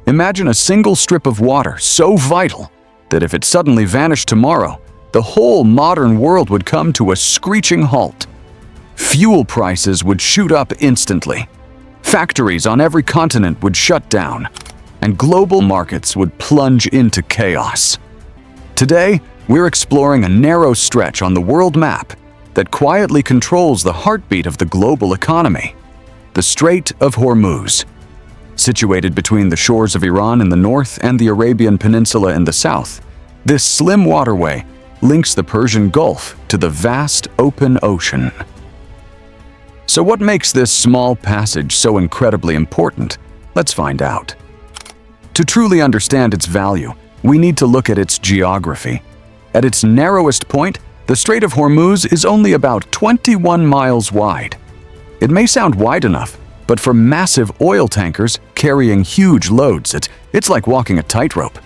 Imagine a single strip of water so vital that if it suddenly vanished tomorrow, the whole modern world would come to a screeching halt. Fuel prices would shoot up instantly. Factories on every continent would shut down, and global markets would plunge into chaos. Today, we're exploring a narrow stretch on the world map that quietly controls the heartbeat of the global economy, the Strait of Hormuz. Situated between the shores of Iran in the north and the Arabian Peninsula in the south, this slim waterway links the Persian Gulf to the vast open ocean. So what makes this small passage so incredibly important? Let's find out. To truly understand its value, we need to look at its geography. At its narrowest point, the Strait of Hormuz is only about 21 miles wide. It may sound wide enough, but for massive oil tankers carrying huge loads, it's like walking a tightrope.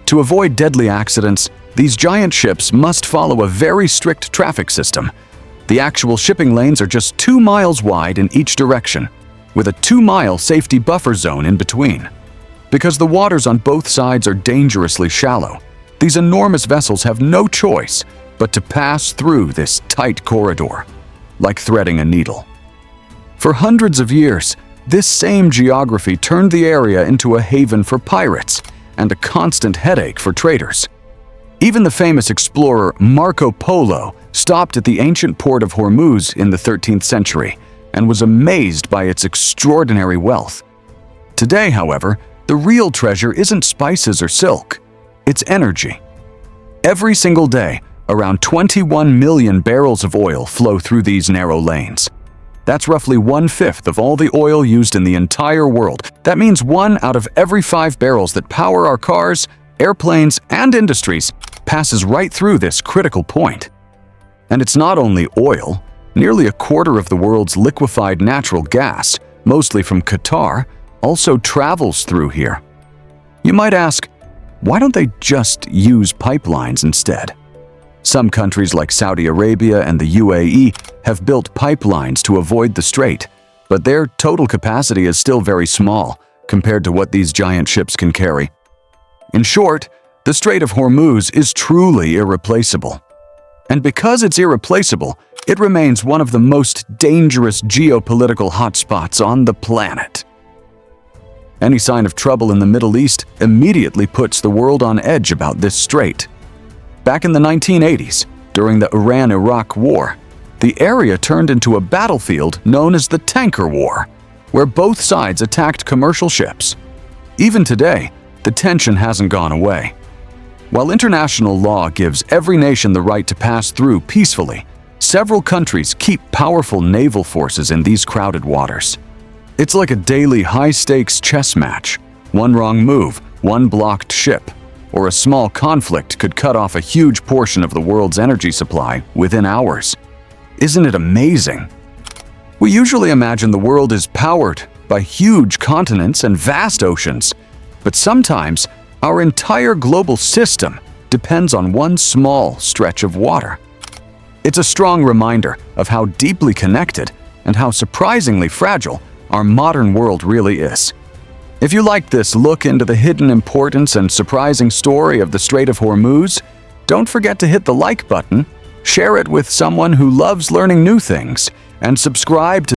To avoid deadly accidents, these giant ships must follow a very strict traffic system. The actual shipping lanes are just 2 miles wide in each direction, with a 2-mile safety buffer zone in between. Because the waters on both sides are dangerously shallow, these enormous vessels have no choice but to pass through this tight corridor, like threading a needle. For hundreds of years, this same geography turned the area into a haven for pirates and a constant headache for traders. Even the famous explorer Marco Polo stopped at the ancient port of Hormuz in the 13th century and was amazed by its extraordinary wealth. Today, however, the real treasure isn't spices or silk, it's energy. Every single day, around 21 million barrels of oil flow through these narrow lanes. That's roughly 1/5 of all the oil used in the entire world. That means 1 out of every 5 barrels that power our cars, airplanes, and industries passes right through this critical point. And it's not only oil. Nearly a quarter of the world's liquefied natural gas, mostly from Qatar, also travels through here. You might ask, why don't they just use pipelines instead? Some countries like Saudi Arabia and the UAE have built pipelines to avoid the strait, but their total capacity is still very small compared to what these giant ships can carry. In short, the Strait of Hormuz is truly irreplaceable. And because it's irreplaceable, it remains one of the most dangerous geopolitical hotspots on the planet. Any sign of trouble in the Middle East immediately puts the world on edge about this strait. Back in the 1980s, during the Iran-Iraq War, the area turned into a battlefield known as the Tanker War, where both sides attacked commercial ships. Even today, the tension hasn't gone away. While international law gives every nation the right to pass through peacefully, several countries keep powerful naval forces in these crowded waters. It's like a daily high-stakes chess match. One wrong move, one blocked ship, or a small conflict could cut off a huge portion of the world's energy supply within hours. Isn't it amazing? We usually imagine the world is powered by huge continents and vast oceans, but sometimes our entire global system depends on one small stretch of water. It's a strong reminder of how deeply connected and how surprisingly fragile our modern world really is. If you liked this look into the hidden importance and surprising story of the Strait of Hormuz, don't forget to hit the like button, share it with someone who loves learning new things, and subscribe to